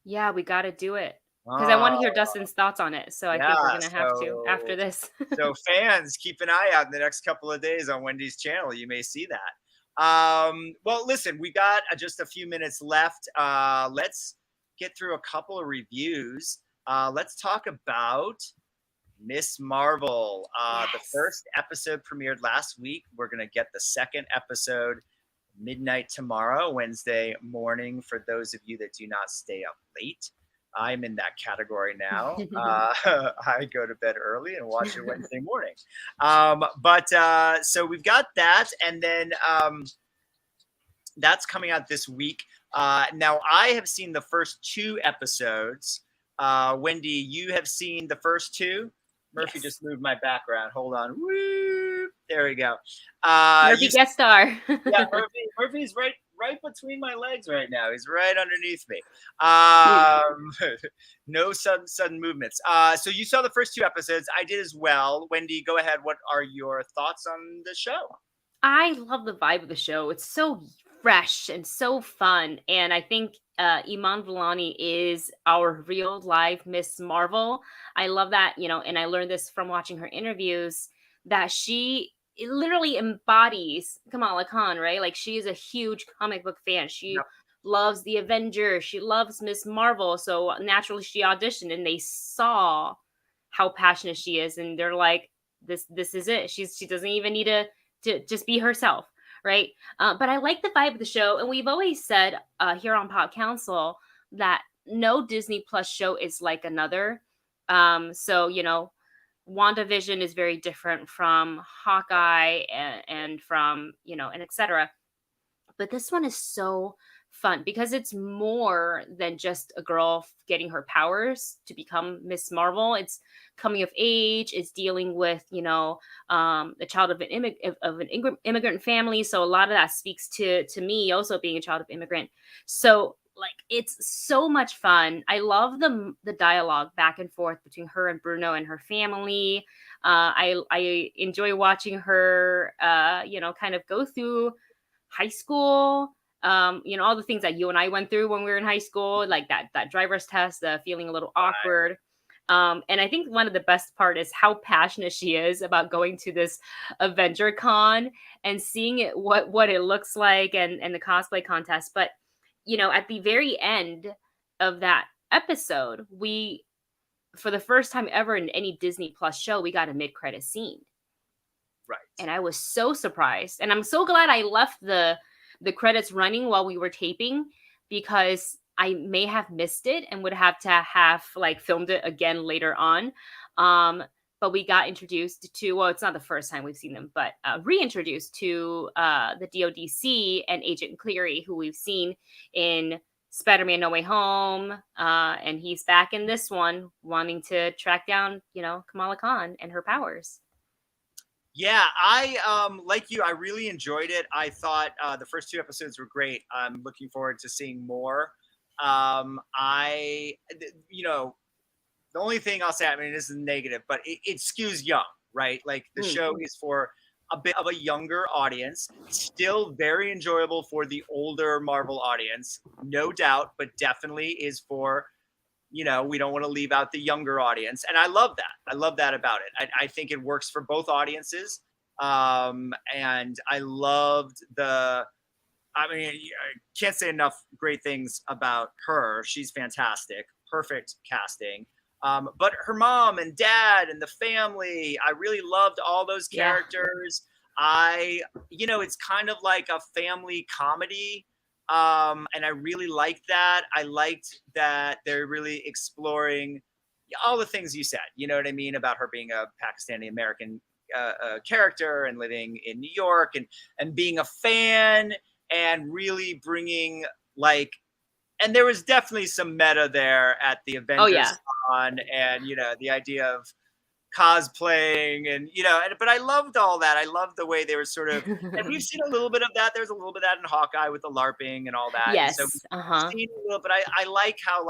Yeah, we got to do it because I want to hear Dustin's thoughts on it. So I think we're going to have to after this. So fans, keep an eye out in the next couple of days on Wendy's channel. You may see that. Well, listen, we got just a few minutes left. Let's get through a couple of reviews. Let's talk about Miss Marvel. The first episode premiered last week. We're going to get the second episode midnight tomorrow, Wednesday morning, for those of you that do not stay up late. I'm in that category now. I go to bed early and watch it Wednesday morning. So we've got that, and then that's coming out this week. Now, I have seen the first 2 episodes. Wendy, you have seen the first 2. Murphy just moved my background. Hold on. Woo! There we go. Murphy guest star. Yeah, Murphy's right between my legs right now. He's right underneath me. No sudden movements. So you saw the first 2 episodes. I did as well. Wendy, go ahead. What are your thoughts on the show? I love the vibe of the show. It's so fresh and so fun. And I think Iman Vellani is our real live Miss Marvel. I love that, and I learned this from watching her interviews, that she literally embodies Kamala Khan, right? Like, she is a huge comic book fan. She loves the Avengers. She loves Miss Marvel. So naturally she auditioned, and they saw how passionate she is. And they're like, this is it. She doesn't even need to just be herself. Right. But I like the vibe of the show. And we've always said here on Pop Council that no Disney Plus show is like another. So, WandaVision is very different from Hawkeye and from, and etc. But this one is so fun because it's more than just a girl getting her powers to become Miss Marvel. It's coming of age. It's dealing with, the child of an immigrant family. So a lot of that speaks to me also being a child of immigrant. So like, it's so much fun. I love the dialogue back and forth between her and Bruno and her family. I enjoy watching her, kind of go through high school. All the things that you and I went through when we were in high school, like that driver's test, feeling a little awkward. And I think one of the best part is how passionate she is about going to this Avenger Con and seeing it, what it looks like, and the cosplay contest. But, at the very end of that episode, for the first time ever in any Disney Plus show, we got a mid-credit scene. Right. And I was so surprised. And I'm so glad I left the credits running while we were taping, because I may have missed it and would have to have like filmed it again later on. But we got introduced to, well, it's not the first time we've seen them, but reintroduced to the DODC and Agent Cleary, who we've seen in Spider-Man No Way Home. And he's back in this one, wanting to track down, Kamala Khan and her powers. Yeah, I like you. I really enjoyed it. I thought the first two episodes were great. I'm looking forward to seeing more. You know, the only thing I'll say, I mean, this is negative, but it skews young, right? Like the show is for a bit of a younger audience, still very enjoyable for the older Marvel audience, no doubt, but definitely is for, we don't want to leave out the younger audience. And I love that. I love that about it. I think it works for both audiences. And I loved I mean, I can't say enough great things about her. She's fantastic. Perfect casting. But her mom and dad and the family, I really loved all those characters. It's kind of like a family comedy. And I really liked that. I liked that they're really exploring all the things you said, you know what I mean, about her being a Pakistani American character and living in New York and being a fan and really bringing and there was definitely some meta there at the Avengers Con, and the idea of cosplaying and but I loved all that. I loved the way they were sort of, and we've seen a little bit of that. There's a little bit of that in Hawkeye with the LARPing and all that. Yes. And so we've seen a little, but I like how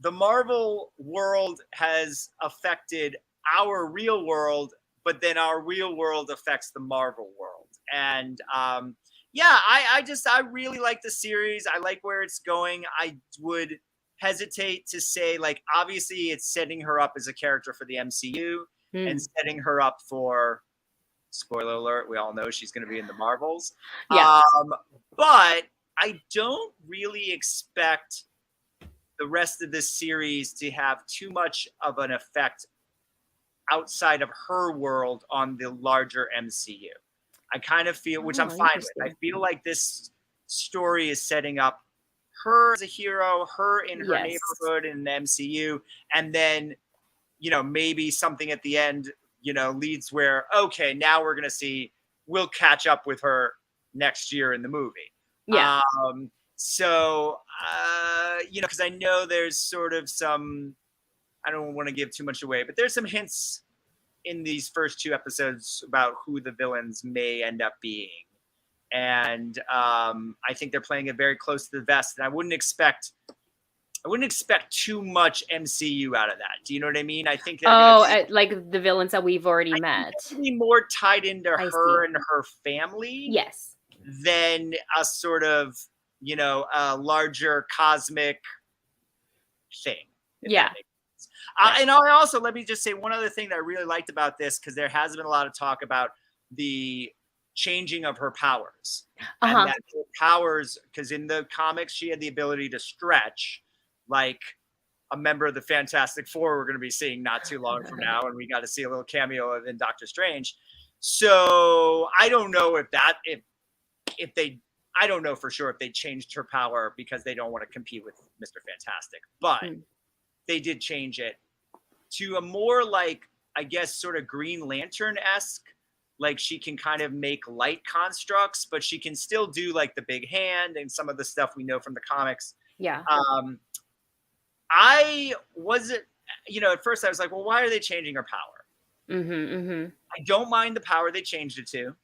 the Marvel world has affected our real world, but then our real world affects the Marvel world. And I really like the series. I like where it's going. I would hesitate to say, obviously it's setting her up as a character for the MCU and setting her up for, spoiler alert, we all know she's going to be in the Marvels. Yeah. But I don't really expect the rest of this series to have too much of an effect outside of her world on the larger MCU. I kind of feel, which I'm fine with. I feel like this story is setting up her as a hero, her in her neighborhood in the MCU, and then, maybe something at the end, leads where, okay, now we're going to see, we'll catch up with her next year in the movie. Yeah. Because I know there's sort of some, I don't want to give too much away, but there's some hints in these first two episodes about who the villains may end up being. And I think they're playing it very close to the vest. And I wouldn't expect too much MCU out of that. Do you know what I mean? I think like the villains that we've already met. Be more tied into her and her family. Yes. Than a sort of, a larger cosmic thing. Yeah. And I also, let me just say one other thing that I really liked about this, because there has been a lot of talk about the changing of her powers. And that her powers, because in the comics, she had the ability to stretch like a member of the Fantastic Four we're going to be seeing not too long from now. And we got to see a little cameo in Doctor Strange. So I don't know I don't know for sure if they changed her power because they don't want to compete with Mr. Fantastic. But they did change it to a more I guess, sort of Green Lantern-esque. She can kind of make light constructs, but she can still do the big hand and some of the stuff we know from the comics. Yeah. I wasn't, at first I was like, well, why are they changing her power? I don't mind the power they changed it to.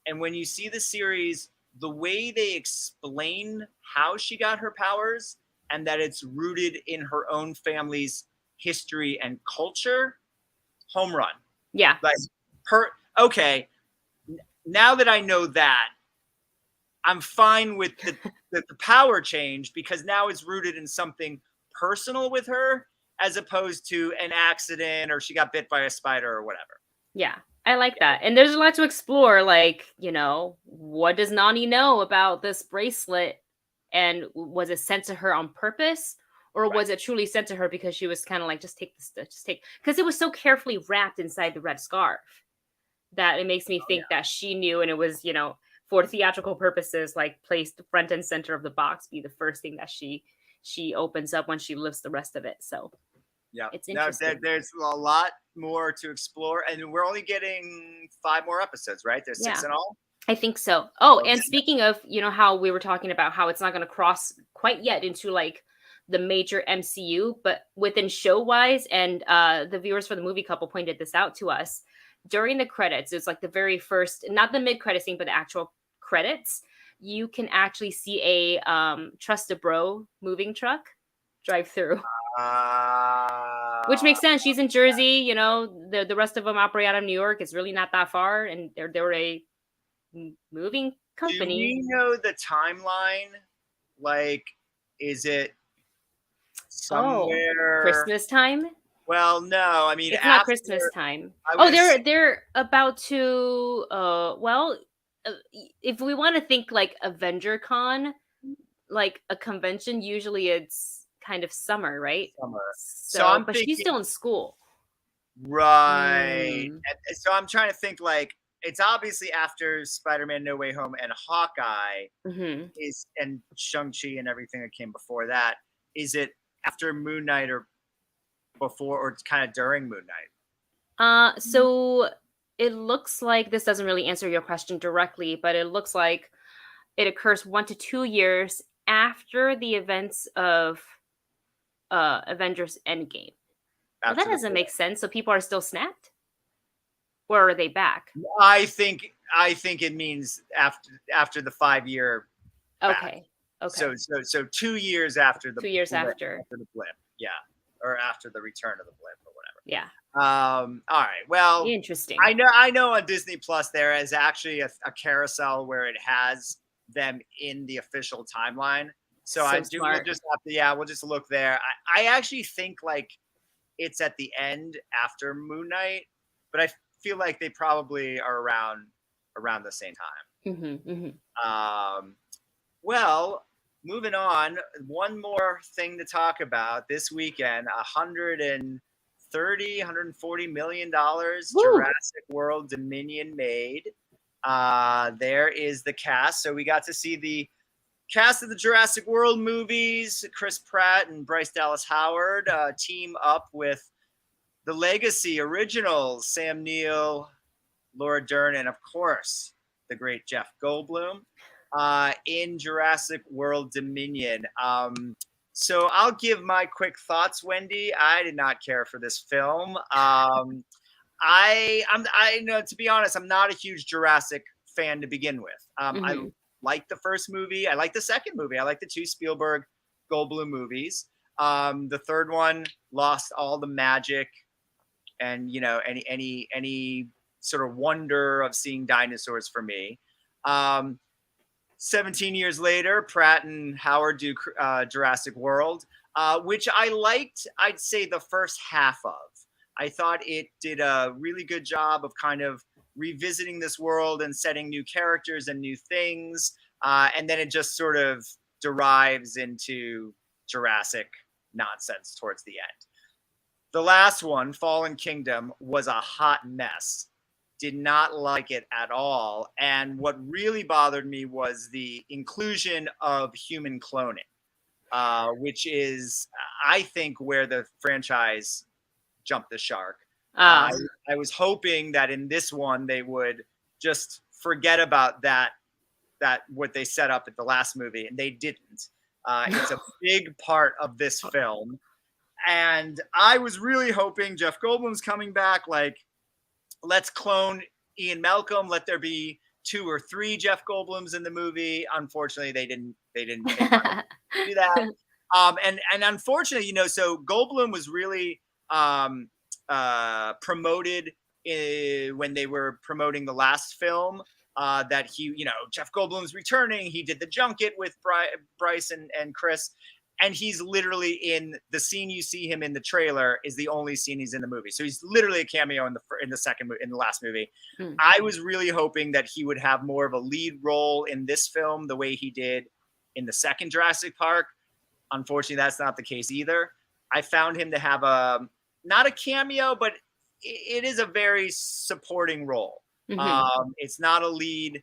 And when you see the series, the way they explain how she got her powers and that it's rooted in her own family's history and culture, home run. Yeah. Okay, now that I know that, I'm fine with the power change, because now it's rooted in something personal with her as opposed to an accident or she got bit by a spider or whatever. Yeah. I like that. And there's a lot to explore, what does Nani know about this bracelet? And was it sent to her on purpose? Or was it truly sent to her because she was kind of just take this, because it was so carefully wrapped inside the red scarf that it makes me think that she knew, and it was, for theatrical purposes, placed front and center of the box, be the first thing that she opens up when she lifts the rest of it. So yeah, it's interesting. There's a lot more to explore, and we're only getting 5 more episodes, right? There's 6 in all. I think so. Oh, and speaking of, how we were talking about how it's not going to cross quite yet into the major MCU, but within show wise, and the viewers for the movie couple pointed this out to us, during the credits, it's like the very first, not the mid credit scene, but the actual credits. You can actually see a Trust a Bro moving truck drive through, which makes sense. She's in Jersey, you know. The rest of them operate out of New York. It's really not that far, and they're a moving company. Do we know the timeline? Like, is it somewhere Christmas time? Well, no. I mean, It's not Christmas time. They're about to. If we want to think like Avenger Con, like a convention, usually it's kind of summer, right? Summer. So but she's still in school. Right. So I'm trying to think, like, it's obviously after Spider-Man No Way Home and Hawkeye and Shang-Chi and everything that came before that. Is it after Moon Knight or before, or it's kind of during Moon Knight? So it looks like this doesn't really answer your question directly, but it looks like it occurs 1 to 2 years after the events of Avengers Endgame. Well, that doesn't make sense. So people are still snapped, or are they back? I think it means after the 5-year. Okay. So 2 years after the 2 years after the blip, yeah, or after the return of the blip or whatever. Yeah. All right. Well, interesting. I know on Disney Plus there is actually a carousel where it has them in the official timeline. So we'll just look there. I actually think like it's at the end after Moon Knight, but I feel like they probably are around the same time. Well, moving on, one more thing to talk about this weekend: $140 million Jurassic World Dominion made. There is the cast. So we got to see the cast of the Jurassic World movies. Chris Pratt and Bryce Dallas Howard team up with the Legacy originals, Sam Neill, Laura Dern, and of course the great Jeff Goldblum in Jurassic World Dominion. So I'll give my quick thoughts, Wendy. I did not care for this film. I know, to be honest, I'm not a huge Jurassic fan to begin with. I like the first movie. I like the second movie. I like the 2 Spielberg Goldblum movies. The third one lost all the magic and, you know, any sort of wonder of seeing dinosaurs for me. 17 years later, Pratt and Howard do Jurassic World, which I liked, I'd say, the first half of. I thought it did a really good job of kind of revisiting this world and setting new characters and new things. And then it just sort of derives into Jurassic nonsense towards the end. The last one, Fallen Kingdom, was a hot mess. Did not like it at all. And what really bothered me was the inclusion of human cloning, which is, I think, where the franchise jumped the shark. I was hoping that in this one they would just forget about that what they set up at the last movie, and they didn't. It's a big part of this film, and I was really hoping Jeff Goldblum's coming back. Like, let's clone Ian Malcolm. Let there be 2 or 3 Jeff Goldblums in the movie. Unfortunately, they didn't do that. And unfortunately, you know, so Goldblum was really promoted when they were promoting the last film, that he, you know, Jeff Goldblum's returning. He did the junket with Bryce and Chris, and he's literally in the scene you see him in the trailer is the only scene he's in the movie. So he's literally a cameo in the last movie. I was really hoping that he would have more of a lead role in this film the way he did in the second Jurassic Park. Unfortunately, that's not the case either. I found him to have not a cameo, but it is a very supporting role. It's not a lead.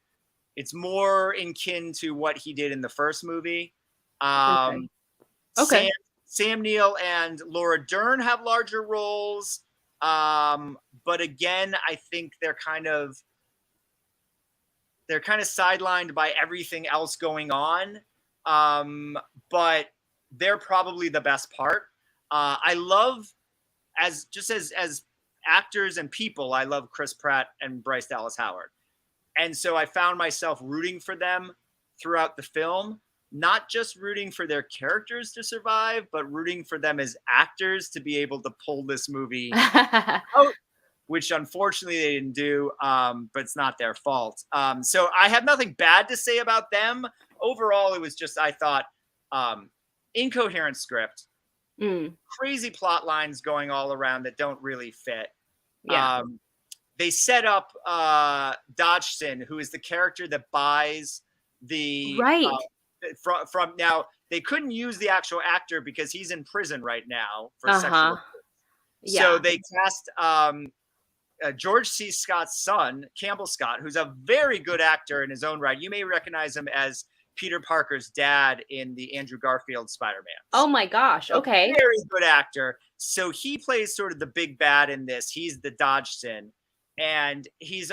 It's more in kin to what he did in the first movie. Okay. Sam Neill and Laura Dern have larger roles. But again, I think they're kind of sidelined by everything else going on. But they're probably the best part. I love as actors and people, I love Chris Pratt and Bryce Dallas Howard. And so I found myself rooting for them throughout the film, not just rooting for their characters to survive, but rooting for them as actors to be able to pull this movie out, which unfortunately they didn't do, but it's not their fault. So I have nothing bad to say about them. Overall, it was just, I thought, incoherent script, crazy plot lines going all around that don't really fit. Yeah. They set up Dodgson, who is the character that buys the from now. They couldn't use the actual actor because he's in prison right now for sexual. Yeah. So they cast George C. Scott's son, Campbell Scott, who's a very good actor in his own right. You may recognize him as Peter Parker's dad in the Andrew Garfield Spider-Man. Oh my gosh! Okay, a very good actor. So he plays sort of the big bad in this. He's the Dodgson. And he's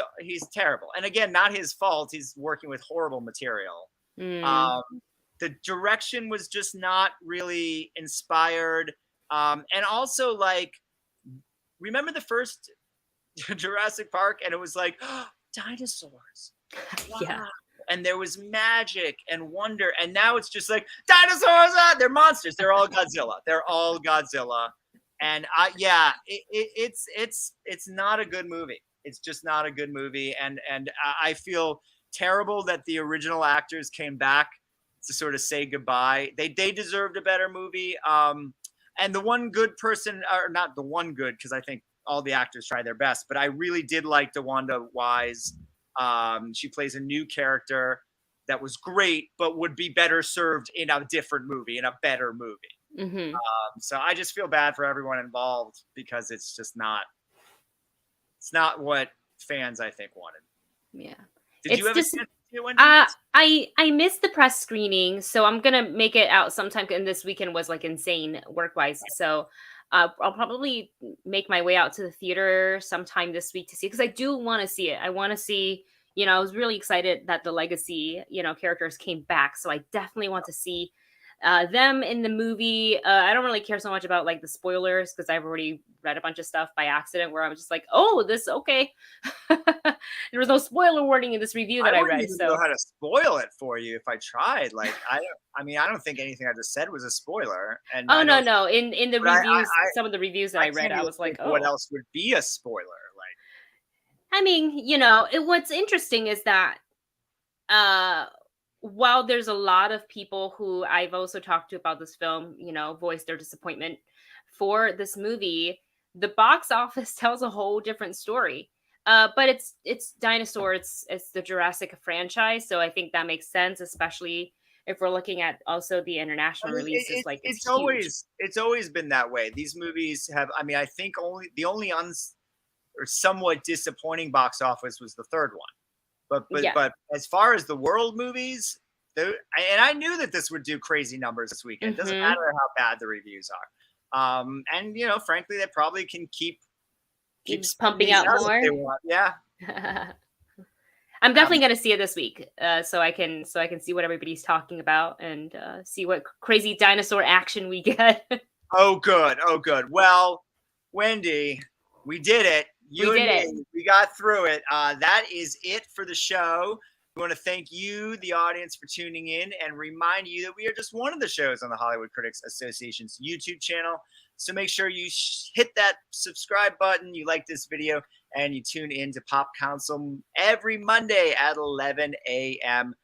terrible. And again, not his fault. He's working with horrible material. The direction was just not really inspired. And also, like, remember the first Jurassic Park? And it was like, oh, dinosaurs. Wow. Yeah. And there was magic and wonder. And now it's just like, dinosaurs, they're monsters. They're all Godzilla. And it's not a good movie. It's just not a good movie. And I feel terrible that the original actors came back to sort of say goodbye. They deserved a better movie. And the one good person, or not the one good, because I think all the actors try their best, but I really did like DeWanda Wise. She plays a new character that was great, but would be better served in a different movie, in a better movie. So I just feel bad for everyone involved because it's just not. It's not what fans, I think, wanted. Yeah. Did you have a chance to see it, Wendy? I missed the press screening, so I'm gonna make it out sometime. And this weekend was like insane work-wise, so I'll probably make my way out to the theater sometime this week to see it because I do want to see it. I want to see. I was really excited that the Legacy, characters came back, so I definitely want to see them in the movie. I don't really care so much about like the spoilers because I've already read a bunch of stuff by accident where I was just like, oh, this okay. There was no spoiler warning in this review that I read. So know how to spoil it for you if I tried. Like I don't think anything I just said was a spoiler. And no. In the reviews, some of the reviews that I read, I was like, oh, what else would be a spoiler? Like, I mean, what's interesting is that while there's a lot of people who I've also talked to about this film, voiced their disappointment for this movie, the box office tells a whole different story. But it's dinosaur, it's the Jurassic franchise, so I think that makes sense, especially if we're looking at also the international releases. It's always been that way. These movies have. I mean, I think the only or somewhat disappointing box office was the third one. But as far as the world movies, and I knew that this would do crazy numbers this weekend. It doesn't matter how bad the reviews are. And frankly, they probably can keep pumping out more. Yeah. I'm definitely going to see it this week, so I can see what everybody's talking about and see what crazy dinosaur action we get. Oh, good. Well, Wendy, we did it. We got through it. That is it for the show. We want to thank you, the audience, for tuning in and remind you that we are just one of the shows on the Hollywood Critics Association's YouTube channel. So make sure you hit that subscribe button. You like this video and you tune in to Pop Council every Monday at 11 a.m.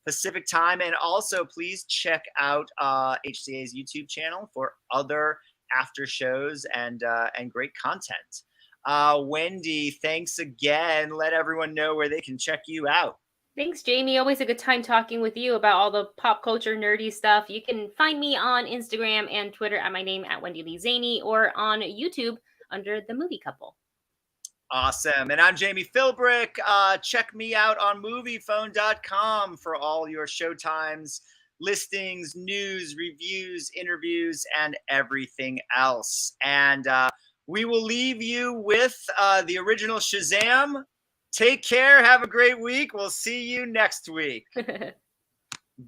Pacific time. And also please check out HCA's YouTube channel for other after shows and great content. Wendy, thanks again. Let everyone know where they can check you out. Thanks, Jamie. Always a good time talking with you about all the pop culture nerdy stuff. You can find me on Instagram and Twitter at my name at Wendy Lee Zaney or on YouTube under The Movie Couple. Awesome. And I'm Jami Philbrick. Check me out on MoviePhone.com for all your showtimes, listings, news, reviews, interviews, and everything else. And we will leave you with the original Shazam. Take care. Have a great week. We'll see you next week.